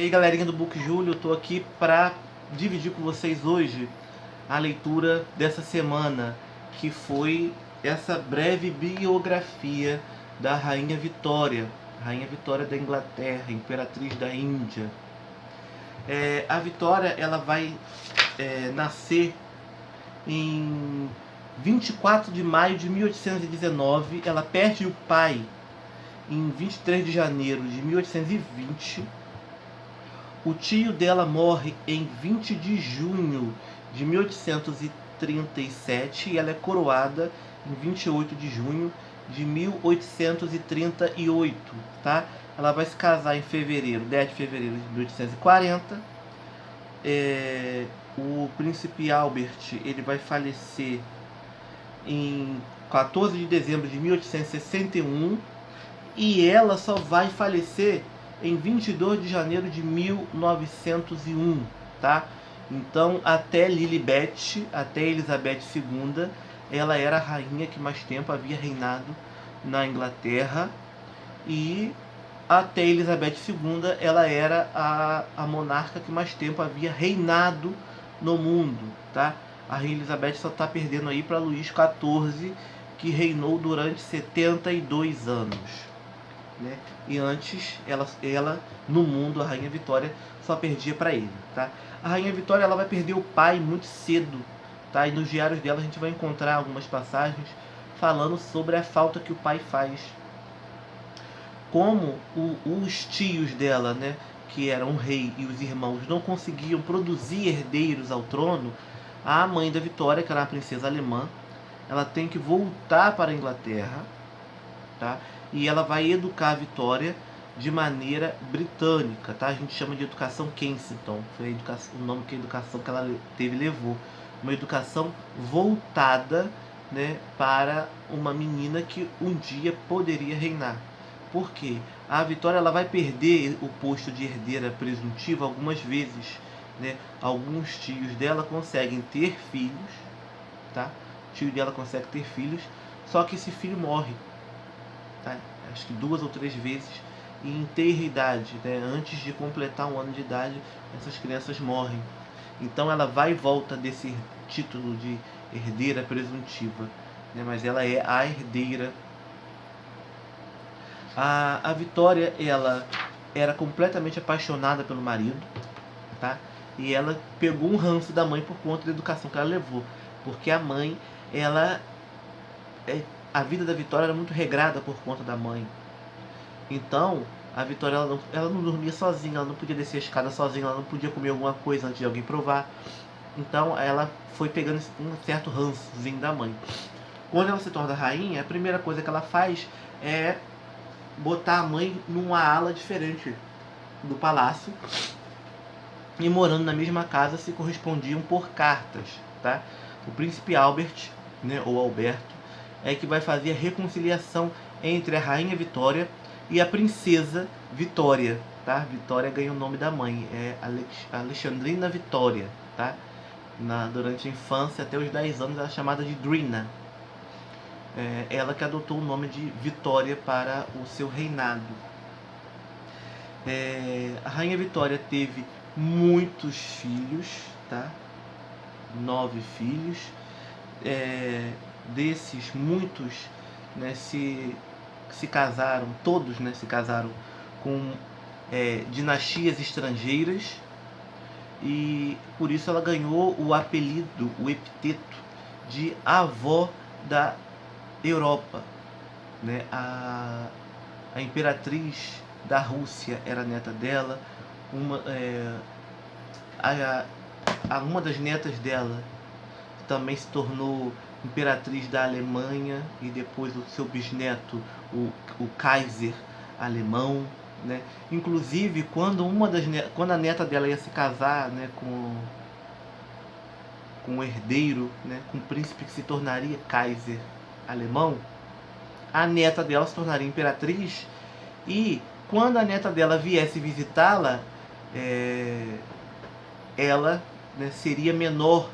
E aí, galerinha do Book Júlio, eu tô aqui para dividir com vocês hoje a leitura dessa semana, que foi essa breve biografia da Rainha Vitória da Inglaterra, Imperatriz da Índia. A Vitória, ela vai nascer em 24 de maio de 1819, ela perde o pai em 23 de janeiro de 1820. O tio dela morre em 20 de junho de 1837 e ela é coroada em 28 de junho de 1838, tá? Ela vai se casar em fevereiro, 10 de fevereiro de 1840. O príncipe Albert, ele vai falecer em 14 de dezembro de 1861 e ela só vai falecer em 22 de janeiro de 1901, tá? Então, até Lilibet, até Elizabeth II, ela era a rainha que mais tempo havia reinado na Inglaterra, e até Elizabeth II, ela era a monarca que mais tempo havia reinado no mundo, tá? A rainha Elizabeth só está perdendo aí para Luís XIV, que reinou durante 72 anos. Né? E antes, ela no mundo, a Rainha Vitória só perdia para ele, tá? A Rainha Vitória, ela vai perder o pai muito cedo, tá? E nos diários dela a gente vai encontrar algumas passagens falando sobre a falta que o pai faz. Como os tios dela, né, que eram o rei e os irmãos, não conseguiam produzir herdeiros ao trono, a mãe da Vitória, que era uma princesa alemã, ela tem que voltar para a Inglaterra, tá? E ela vai educar a Vitória de maneira britânica, tá? A gente chama de educação Kensington, foi a educação, o nome que a educação que ela teve levou. Uma educação voltada, né, para uma menina que um dia poderia reinar. Por quê? A Vitória, ela vai perder o posto de herdeira presuntiva algumas vezes, né? Alguns tios dela conseguem ter filhos, tá? O tio dela consegue ter filhos, só que esse filho morre. Tá? Acho que 2 ou 3 vezes, e em tenra idade, né? Antes de completar 1 ano de idade, essas crianças morrem. Então ela vai e volta desse título de herdeira presuntiva, né? Mas ela é a herdeira. A Vitória, ela era completamente apaixonada pelo marido, tá? E ela pegou um ranço da mãe por conta da educação que ela levou, porque a mãe, a vida da Vitória era muito regrada por conta da mãe. Então, a Vitória, ela não dormia sozinha, ela não podia descer a escada sozinha, ela não podia comer alguma coisa antes de alguém provar. Então, ela foi pegando um certo rançozinho da mãe. Quando ela se torna rainha, a primeira coisa que ela faz é botar a mãe numa ala diferente do palácio, e morando na mesma casa se correspondiam por cartas, tá? O príncipe Albert, né, ou Alberto, é que vai fazer a reconciliação entre a Rainha Vitória e a Princesa Vitória, tá? Vitória ganha o nome da mãe, é Alexandrina Vitória, tá? Durante a infância, até os 10 anos, ela é chamada de Drina. Ela que adotou o nome de Vitória para o seu reinado. A Rainha Vitória teve muitos filhos, tá? 9 filhos. Desses, muitos, né, se casaram, todos, né, se casaram com dinastias estrangeiras, e por isso ela ganhou o apelido, o epiteto de avó da Europa, né? A imperatriz da Rússia era neta dela, uma das netas dela também se tornou imperatriz da Alemanha, e depois o seu bisneto, o Kaiser alemão, né? Inclusive, quando a neta dela ia se casar, né, com o herdeiro, né, com o príncipe que se tornaria Kaiser alemão, a neta dela se tornaria imperatriz, e quando a neta dela viesse visitá-la, ela, né, seria menor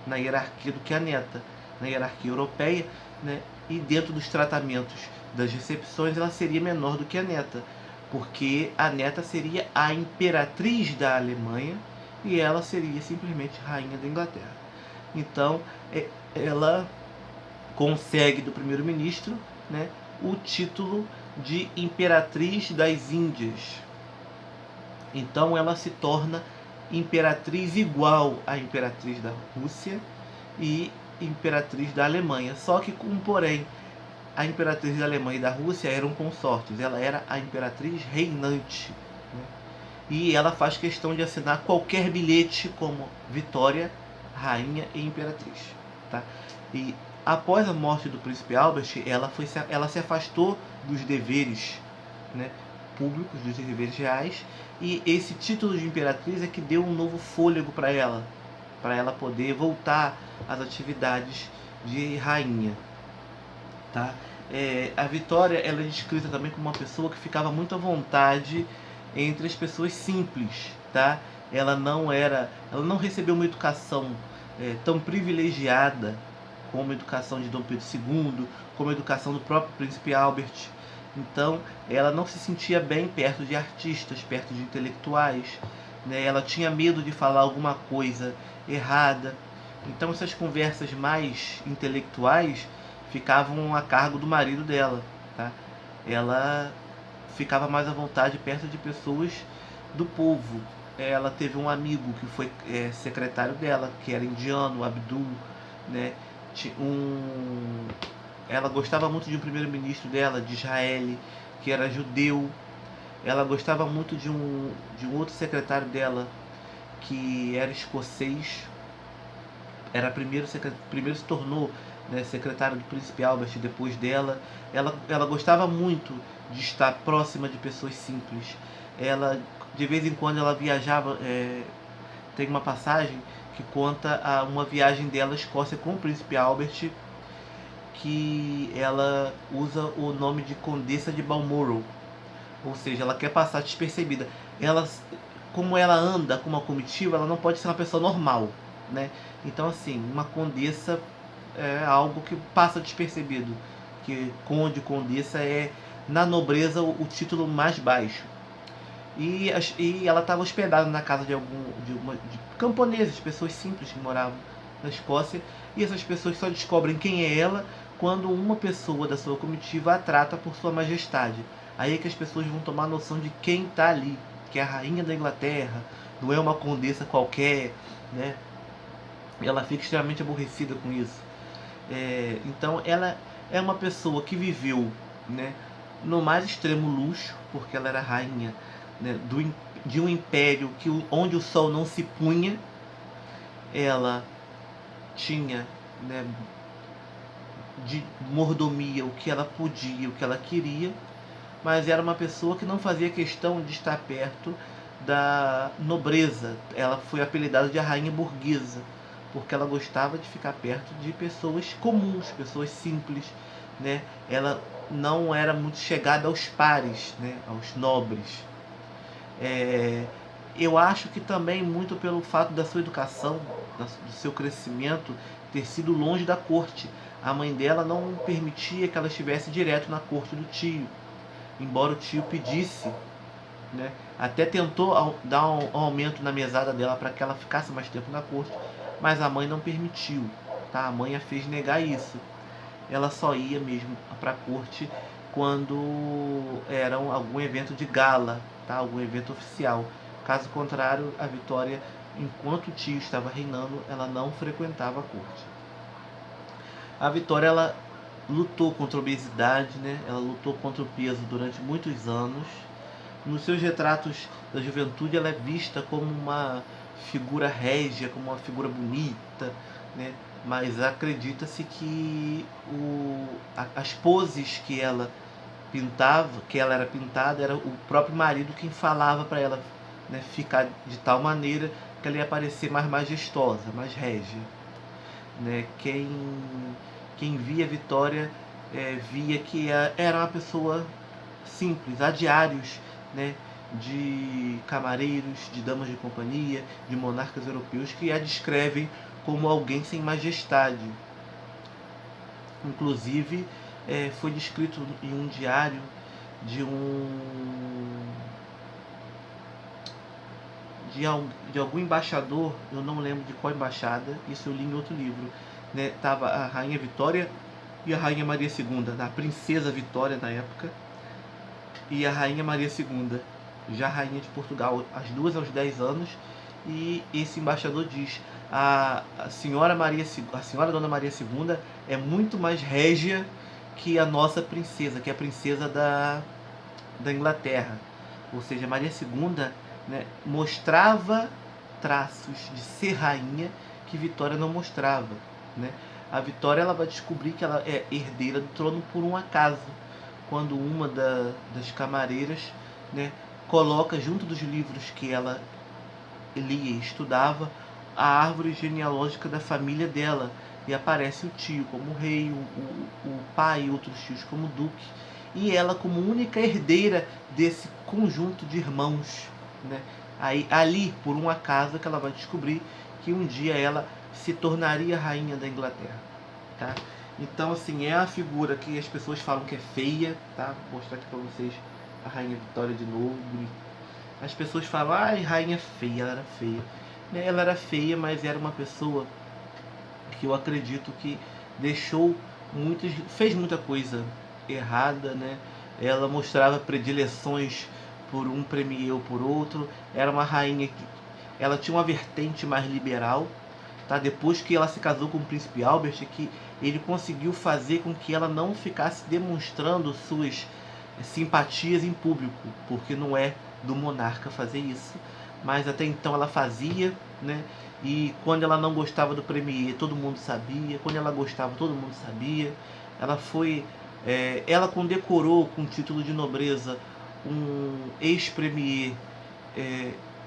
na hierarquia do que a neta, na hierarquia europeia, né, e dentro dos tratamentos das recepções ela seria menor do que a neta. porque a neta seria a imperatriz da Alemanha e ela seria simplesmente rainha da Inglaterra. Então, ela consegue do primeiro-ministro, né, o título de Imperatriz das Índias. Então ela se torna imperatriz igual à imperatriz da Rússia e imperatriz da Alemanha. Só que com um porém, a imperatriz da Alemanha e da Rússia eram consortes, ela era a imperatriz reinante, né? E ela faz questão de assinar qualquer bilhete como Vitória, rainha e imperatriz, tá? E após a morte do príncipe Albert, ela se afastou dos deveres, né, públicos, dos deveres reais, e esse título de imperatriz é que deu um novo fôlego para ela poder voltar às atividades de rainha, tá? A Vitória, ela é descrita também como uma pessoa que ficava muito à vontade entre as pessoas simples, tá? Ela não recebeu uma educação tão privilegiada como a educação de Dom Pedro II, como a educação do próprio príncipe Albert. Então, ela não se sentia bem perto de artistas, perto de intelectuais, né? Ela tinha medo de falar alguma coisa errada. Então, essas conversas mais intelectuais ficavam a cargo do marido dela, tá? Ela ficava mais à vontade perto de pessoas do povo. Ela teve um amigo que foi secretário dela, que era indiano, Abdul, né? Ela gostava muito de um primeiro-ministro dela, de Israel, que era judeu. Ela gostava muito de um outro secretário dela, que era escocês. Primeiro se tornou, né, secretário do príncipe Albert depois dela. Ela gostava muito de estar próxima de pessoas simples. De vez em quando ela viajava. Tem uma passagem que conta uma viagem dela à Escócia com o príncipe Albert, que ela usa o nome de Condessa de Balmoral, ou seja, ela quer passar despercebida. Como ela anda com uma comitiva, ela não pode ser uma pessoa normal, né? Então, assim, uma condessa é algo que passa despercebido, que conde, condessa é na nobreza o título mais baixo. E ela estava hospedada na casa de camponeses, pessoas simples que moravam na Escócia, e essas pessoas só descobrem quem é ela quando uma pessoa da sua comitiva a trata por sua majestade. Aí é que as pessoas vão tomar noção de quem está ali, que é a rainha da Inglaterra, não é uma condessa qualquer, né? Ela fica extremamente aborrecida com isso. Então ela é uma pessoa que viveu, né, no mais extremo luxo, porque ela era rainha, né, de um império onde o sol não se punha. Ela tinha, né, de mordomia o que ela podia, o que ela queria, mas era uma pessoa que não fazia questão de estar perto da nobreza. Ela foi apelidada de a rainha burguesa, porque ela gostava de ficar perto de pessoas comuns, pessoas simples, né? Ela não era muito chegada aos pares, né, aos nobres. Eu acho que também muito pelo fato da sua educação, do seu crescimento, ter sido longe da corte. A mãe dela não permitia que ela estivesse direto na corte do tio, embora o tio pedisse, né? Até tentou dar um aumento na mesada dela para que ela ficasse mais tempo na corte, mas a mãe não permitiu, tá? A mãe a fez negar isso. Ela só ia mesmo para a corte quando era algum evento de gala, tá? Algum evento oficial. Caso contrário, a Vitória, enquanto o tio estava reinando, ela não frequentava a corte. A Vitória, ela lutou contra a obesidade, né? Ela lutou contra o peso durante muitos anos. Nos seus retratos da juventude, ela é vista como uma figura régia, como uma figura bonita, né? Mas acredita-se que as poses que ela pintava, que ela era pintada, era o próprio marido quem falava para ela, né, ficar de tal maneira que ela ia parecer mais majestosa, mais régia, né? Quem via Vitória via que era uma pessoa simples. Há diários, né, de camareiros, de damas de companhia, de monarcas europeus que a descrevem como alguém sem majestade. Inclusive, foi descrito em um diário de de algum embaixador, eu não lembro de qual embaixada, isso eu li em outro livro, né? Tava a Rainha Vitória e a Rainha Maria II, a Princesa Vitória na época, e a Rainha Maria II, já Rainha de Portugal, as duas aos 10 anos, e esse embaixador diz: a senhora Dona Maria II é muito mais régia que a nossa princesa, que é a princesa da Inglaterra. Ou seja, Maria II, né, mostrava traços de ser rainha que Vitória não mostrava, né? A Vitória, ela vai descobrir que ela é herdeira do trono por um acaso, quando uma das camareiras, né, coloca junto dos livros que ela lia e estudava a árvore genealógica da família dela, e aparece o tio como rei, o pai e outros tios como duque, e ela como única herdeira desse conjunto de irmãos, né? Aí, ali, por um acaso, que ela vai descobrir que um dia ela se tornaria rainha da Inglaterra, tá? Então, assim, é a figura que as pessoas falam que é feia, tá? Vou mostrar aqui pra vocês a Rainha Vitória de novo. As pessoas falam: ai, rainha feia, ela era feia. Ela era feia, mas era uma pessoa que eu acredito que fez muita coisa errada, né? Ela mostrava predileções por um premier ou por outro. Era uma rainha que ela tinha uma vertente mais liberal, tá? Depois que ela se casou com o príncipe Albert, que ele conseguiu fazer com que ela não ficasse demonstrando suas simpatias em público, porque não é do monarca fazer isso, mas até então ela fazia, né? E quando ela não gostava do premier, todo mundo sabia. Quando ela gostava, todo mundo sabia. Ela condecorou com título de nobreza um ex-premier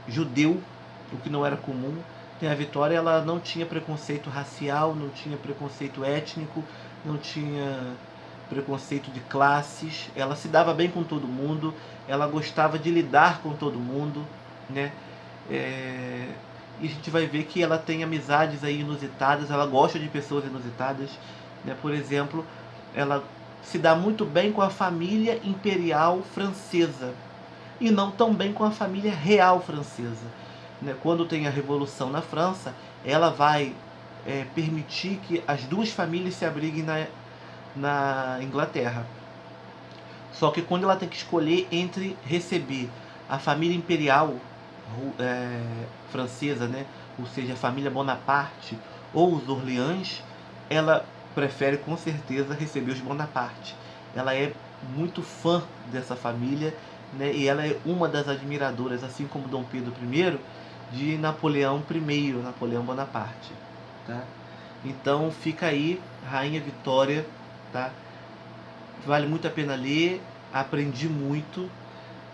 judeu, o que não era comum. A Vitória, ela não tinha preconceito racial, não tinha preconceito étnico, não tinha preconceito de classes. Ela se dava bem com todo mundo, ela gostava de lidar com todo mundo, né? E a gente vai ver que ela tem amizades aí inusitadas, ela gosta de pessoas inusitadas, né? Por exemplo, ela se dá muito bem com a família imperial francesa e não tão bem com a família real francesa, né? Quando tem a Revolução na França, ela vai permitir que as duas famílias se abriguem na Inglaterra. Só que quando ela tem que escolher entre receber a família imperial francesa, né, ou seja, a família Bonaparte ou os Orleans, ela prefere com certeza receber os Bonaparte. Ela é muito fã dessa família, né, e ela é uma das admiradoras, assim como Dom Pedro I, de Napoleão I, Napoleão Bonaparte, tá? Então fica aí Rainha Vitória, tá? Vale muito a pena ler, aprendi muito,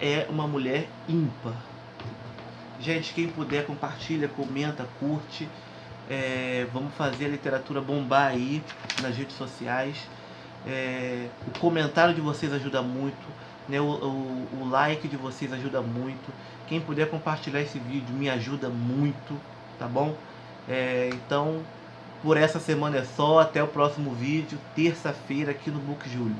é uma mulher ímpar. Gente, quem puder, compartilha, comenta, curte. Vamos fazer a literatura bombar aí nas redes sociais. O comentário de vocês ajuda muito, né? O like de vocês ajuda muito. Quem puder compartilhar esse vídeo me ajuda muito, tá bom? Então, por essa semana é só. Até o próximo vídeo, terça-feira, aqui no Book Júlio.